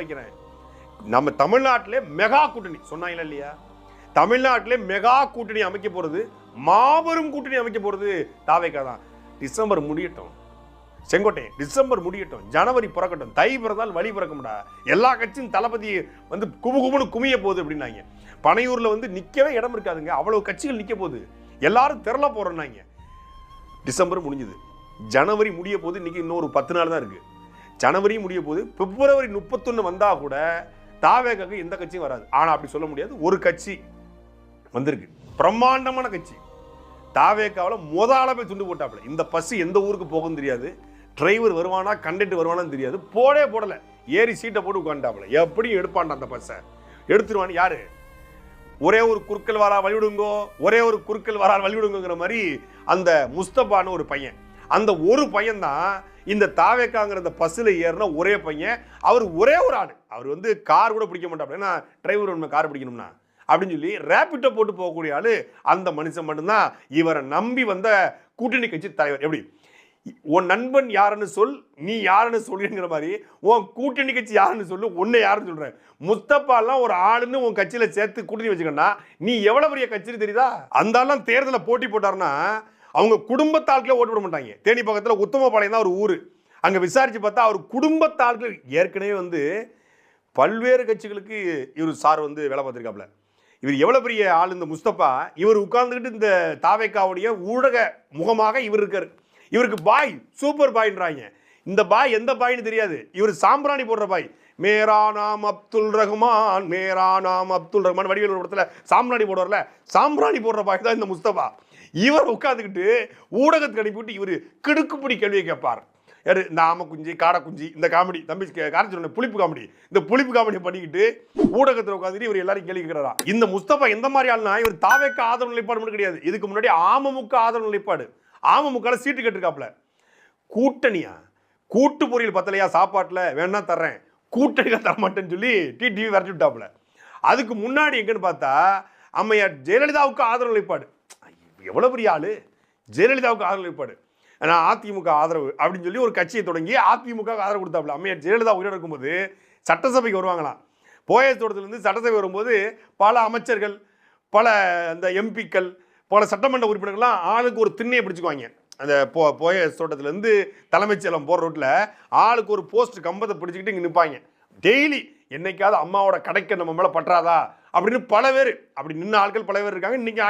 வைக்கிறேன். நம்ம தமிழ்நாட்டிலே மெகா கூட்டணி சொன்னாங்களா இல்லையா? தமிழ்நாட்டிலே மெகா கூட்டணி அமைக்க போறது, மாபெரும் கூட்டணி அமைக்க போறது தாவேகா தான். டிசம்பர் முடியட்டும், செங்கோட்டையன் டிசம்பர் முடியட்டும், ஜனவரி பிறக்கட்டும், தை பிறந்தால் வழி பிறக்கும்டா. எல்லா கட்சியும் தளபதி வந்து குபுகுபுன்னு குமிய போகுது அப்படின்னாங்க. பனையூர்ல வந்து நிக்கவே இடம் இருக்காதுங்க, அவ்வளவு கட்சிகள் நிக்க போகுது, எல்லாரும் திரள போறோம்னாங்க. டிசம்பர் முடிஞ்சது, ஜனவரி முடிய போது. இன்னைக்கு இன்னொரு 10 நாள் தான் இருக்கு. ஜனவரி முடிய போது. பிப்ரவரி 31 வந்தா கூட தாவேகாக்கு எந்த கட்சியும் வராது. ஆனா அப்படி சொல்ல முடியாது, ஒரு கட்சி வந்திருக்கு, பிரம்மாண்டமான கட்சி. தாவேகாவில் முதல்ல போய் துண்டு போட்டாப்ல. இந்த பஸ் எந்த ஊருக்கு போகும் தெரியாது, டிரைவர் வருவானா கண்டக்டர் வருவானான்னு தெரியாது, போடல, ஏறி சீட்டை போட்டு உட்காந்துட்டாப்ல. எப்படியும் எடுப்பான்டா அந்த பஸ்ஸை, எடுத்துருவான்னு. யாரு? ஒரே ஒரு குறுக்கல் வாரா வழிவிடுங்கோ, ஒரே ஒரு குறுக்கல் வாரா வழிவிடுங்கிற மாதிரி அந்த முஸ்தபான்னு ஒரு பையன், அந்த ஒரு பையன் தான் இந்த தாவேகாங்கிற அந்த பஸ்ஸில் ஏறின ஒரே பையன். அவர் ஒரே ஒரு ஆடு, அவர் வந்து கார் கூட பிடிக்க மாட்டாப்ல, ஏன்னா டிரைவர் ஒன்று கார் பிடிக்கணும்னா அப்படின்னு சொல்லி ரேபிட்டோ போட்டு போகக்கூடிய ஆளு அந்த மனுஷன் மட்டும்தான். இவரை நம்பி வந்த கூட்டணி கட்சி தலைவர். எப்படி உன் நண்பன் யாருன்னு சொல், நீ யாருன்னு சொல்லுங்கிற மாதிரி உன் கூட்டணி கட்சி யாருன்னு சொல்லு, உன்னை யாருன்னு சொல்றேன். முஸ்தபாலாம் ஒரு ஆளுன்னு உன் கட்சியில சேர்த்து கூட்டணி வச்சுக்கன்னா நீ எவ்வளவு பெரிய கட்சின்னு தெரியுதா? அந்த ஆளும் தேர்தலில் போட்டி போட்டாருன்னா அவங்க குடும்பத்தாட்களே ஓட்டு போட மாட்டாங்க. தேனி பக்கத்தில் உத்தமபாளையம் தான் ஒரு ஊர். அங்கே விசாரிச்சு பார்த்தா அவர் குடும்பத்தாட்கள் ஏற்கனவே வந்து பல்வேறு கட்சிகளுக்கு இவர் சார் வந்து வேலை பார்த்துருக்காப்ல. இவர் எவ்வளோ பெரிய ஆள் இந்த முஸ்தபா. இவர் உட்கார்ந்துக்கிட்டு இந்த தாவேகாவுடைய ஊடக முகமாக இவர் இருக்கார். இவருக்கு பாய், சூப்பர் பாய்ன்றாங்க. இந்த பாய் எந்த பாய்ன்னு தெரியாது, இவர் சாம்பிராணி போடுற பாய். மேரா நாம் அப்துல் ரஹ்மான், மேரா நாம் அப்துல் ரஹ்மான் வடிவேல் ஒரு இடத்துல சாம்பிராணி போடுவார்ல, சாம்பிராணி போடுற பாய் தான் இந்த முஸ்தபா. இவர் உட்காந்துக்கிட்டு ஊடகத்துக்கு அனுப்பிவிட்டு இவர் கிடுக்குப்பிடி கேள்வியை கேட்பார். யாரு? இந்த ஆம குஞ்சு காடை குஞ்சு இந்த காமெடி தம்பி காரணம் புளிப்பு காமெடி, இந்த புளிப்பு காமெடி பண்ணிக்கிட்டு ஊடகத்தில் உட்காந்துட்டு இவர் எல்லாரும் கேள்வி கேட்கிறாரா. இந்த முஸ்தபா எந்த மாதிரி ஆள்னா, இவர் தாவேகா ஆதரவு நிலைப்பாடு மட்டும் கிடையாது, இதுக்கு முன்னாடி அமமுக ஆதரவு நிலைப்பாடு. அமமுக சீட்டு கேட்டிருக்காப்ல. கூட்டணியா? கூட்டு பொரியல் பத்தலையா சாப்பாட்டில் வேணா தர்றேன், கூட்டணியா தரமாட்டேன்னு சொல்லி டிடிவி விரட்டி விட்டாப்ல. அதுக்கு முன்னாடி எங்கன்னு பார்த்தா அம்மையார் ஜெயலலிதாவுக்கு ஆதரவு நிலைப்பாடு. எவ்வளவு பெரிய ஆளு, ஜெயலலிதாவுக்கு ஆதரவு நிலைப்பாடு. நான் அதிமுக ஆதரவு அப்படின்னு சொல்லி ஒரு கட்சியை தொடங்கி அதிமுக ஆதரவு கொடுத்தாப்புல. அம்மையார் ஜெயலலிதா உயிரோடு இருக்கும்போது சட்டசபைக்கு வருவாங்களாம். போயஸ் தோட்டத்திலிருந்து சட்டசபை வரும்போது பல அமைச்சர்கள், பல அந்த எம்பிக்கள், பல சட்டமன்ற உறுப்பினர்கள்லாம் ஆளுக்கு ஒரு திண்ணையை பிடிச்சிக்குவாங்க. அந்த போயஸ் தோட்டத்திலேருந்து தலைமைச் செயலம் போகிற ரோட்டில் ஆளுக்கு ஒரு போஸ்ட் கம்பத்தை பிடிச்சிக்கிட்டு இங்கே நிற்பாங்க. டெய்லி என்னைக்காவது அம்மாவோட கடைக்கு நம்ம மேலே பற்றாதா அப்படின்னு பல பேர் அப்படி நின்று ஆட்கள் பல பேர் இருக்காங்க. இன்னைக்கு